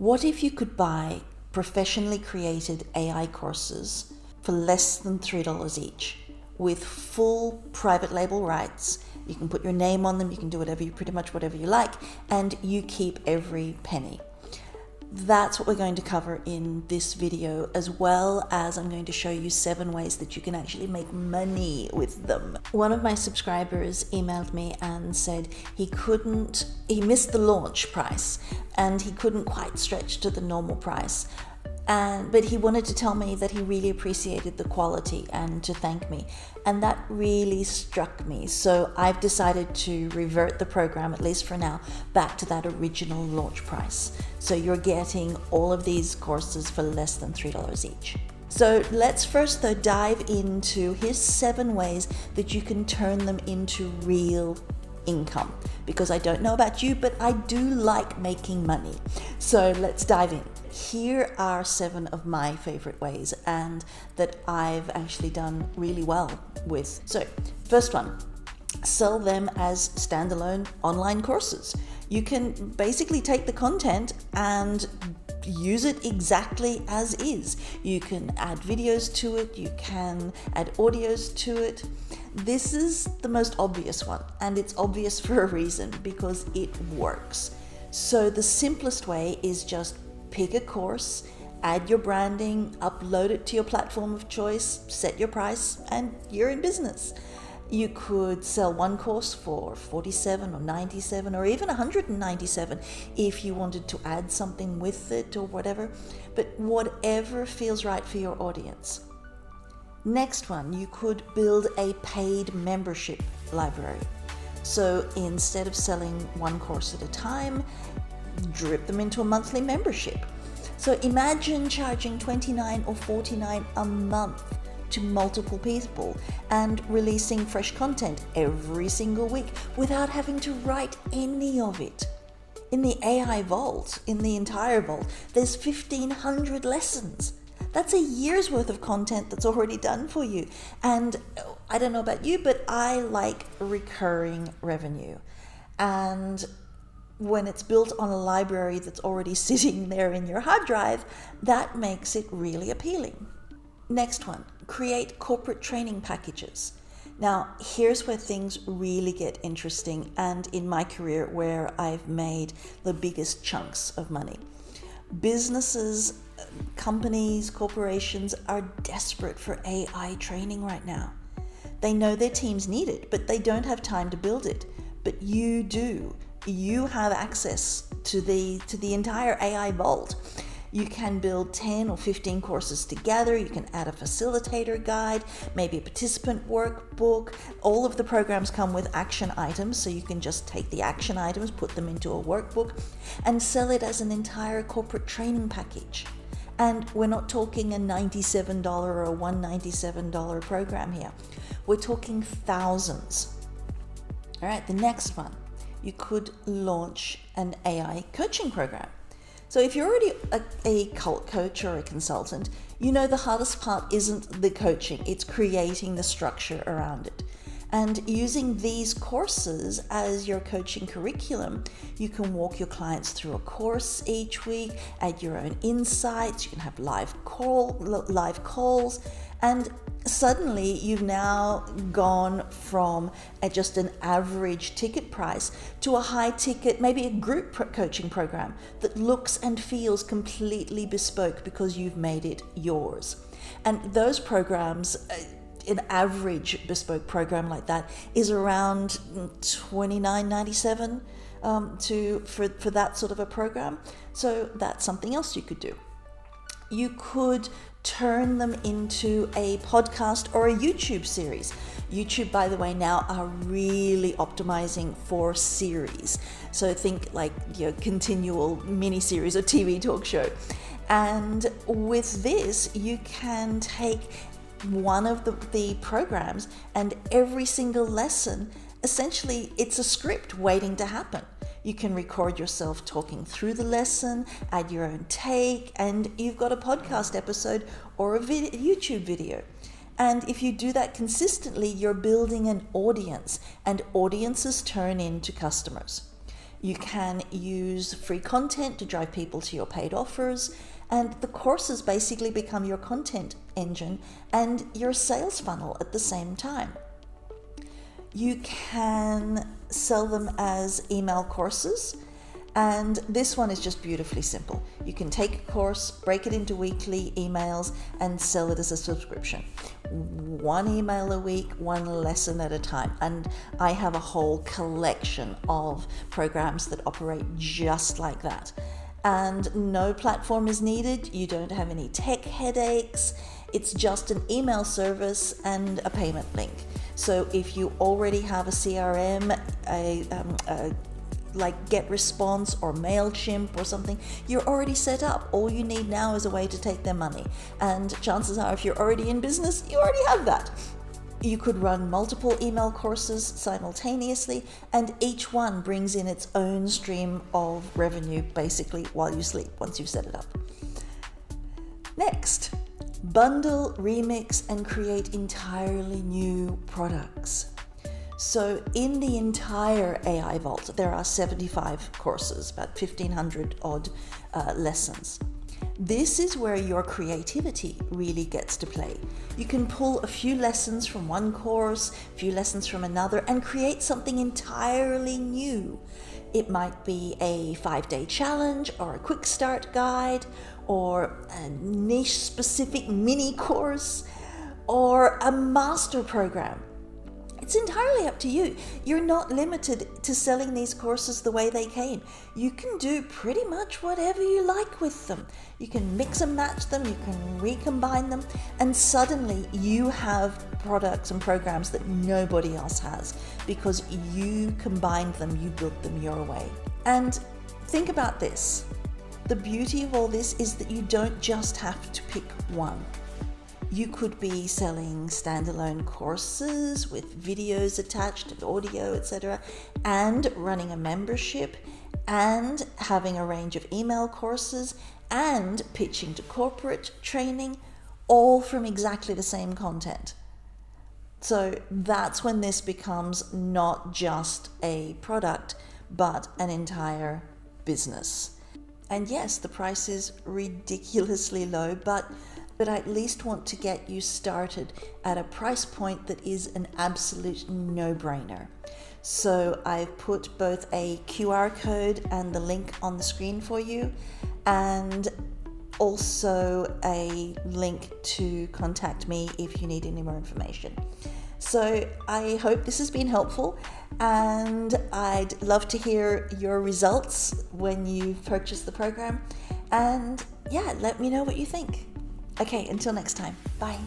What if you could buy professionally created AI courses for less than $3 each with full private label rights? You can put your name on them, you can do pretty much whatever you like, and you keep every penny. That's what we're going to cover in this video, as well as I'm going to show you 7 ways that you can actually make money with them. One of my subscribers emailed me and said he missed the launch price and he couldn't quite stretch to the normal price. But he wanted to tell me that he really appreciated the quality and to thank me. And that really struck me. So I've decided to revert the program, at least for now, back to that original launch price. So you're getting all of these courses for less than $3 each. So let's first though dive into, here's 7 ways that you can turn them into real income. Because I don't know about you, but I do like making money. So let's dive in. Here are 7 of my favorite ways and that I've actually done really well with. So first one, sell them as standalone online courses. You can basically take the content and use it exactly as is. You can add videos to it, you can add audios to it. This is the most obvious one, and it's obvious for a reason, because it works. So the simplest way is just pick a course, add your branding, upload it to your platform of choice, set your price, and you're in business. You could sell one course for $47 or $97 or even $197 if you wanted to add something with it or whatever, but whatever feels right for your audience. Next one, you could build a paid membership library. So instead of selling one course at a time, drip them into a monthly membership. So imagine charging $29 or $49 a month to multiple people and releasing fresh content every single week without having to write any of it. In the AI vault, in the entire vault, there's 1,500 lessons. That's a year's worth of content that's already done for you. And I don't know about you, but I like recurring revenue. And when it's built on a library that's already sitting there in your hard drive, that makes it really appealing. Next one, create corporate training packages. Now, here's where things really get interesting, and in my career where I've made the biggest chunks of money. Businesses, companies, corporations are desperate for AI training right now. They know their teams need it, but they don't have time to build it. But you do. You have access to the entire AI vault. You can build 10 or 15 courses together. You can add a facilitator guide, maybe a participant workbook. All of the programs come with action items, so you can just take the action items, put them into a workbook, and sell it as an entire corporate training package. And we're not talking a $97 or a $197 program here. We're talking thousands. All right, the next one. You could launch an AI coaching program. So if you're already a cult coach or a consultant, you know the hardest part isn't the coaching, it's creating the structure around it. And using these courses as your coaching curriculum, you can walk your clients through a course each week, add your own insights, you can have live calls, and suddenly you've now gone from just an average ticket price to a high ticket, maybe a group coaching program that looks and feels completely bespoke because you've made it yours. And those programs, an average bespoke program like that is around $29.97 for that sort of a program. So that's something else you could do. You could turn them into a podcast or a YouTube series. YouTube, by the way, now are really optimizing for series. So think like your continual mini series or TV talk show. And with this, you can take one of the programs, and every single lesson, essentially it's a script waiting to happen. You can record yourself talking through the lesson, add your own take, and you've got a podcast episode or a YouTube video. And if you do that consistently, you're building an audience, and audiences turn into customers. You can use free content to drive people to your paid offers, and the courses basically become your content engine and your sales funnel at the same time. You can sell them as email courses, and this one is just beautifully simple. You can take a course, break it into weekly emails, and sell it as a subscription. One email a week, one lesson at a time. And I have a whole collection of programs that operate just like that. And no platform is needed. You don't have any tech headaches. It's just an email service and a payment link. So if you already have a CRM, like GetResponse or MailChimp or something, you're already set up. All you need now is a way to take their money. And chances are, if you're already in business, you already have that. You could run multiple email courses simultaneously, and each one brings in its own stream of revenue, basically, while you sleep, once you've set it up. Next, bundle, remix, and create entirely new products. So in the entire AI Vault, there are 75 courses, about 1,500 odd lessons. This is where your creativity really gets to play. You can pull a few lessons from one course, a few lessons from another, and create something entirely new. It might be a 5-day challenge, or a quick start guide, or a niche-specific mini course, or a master program. It's entirely up to you. You're not limited to selling these courses the way they came. You can do pretty much whatever you like with them. You can mix and match them, you can recombine them, and suddenly you have products and programs that nobody else has because you combined them, you built them your way. And think about this. The beauty of all this is that you don't just have to pick one. You could be selling standalone courses with videos attached and audio, etc., and running a membership, and having a range of email courses, and pitching to corporate training, all from exactly the same content. So that's when this becomes not just a product, but an entire business. And yes, the price is ridiculously low, but I at least want to get you started at a price point that is an absolute no-brainer. So I've put both a QR code and the link on the screen for you, and also a link to contact me if you need any more information. So I hope this has been helpful, and I'd love to hear your results when you've purchased the program. And yeah, let me know what you think. Okay, until next time. Bye.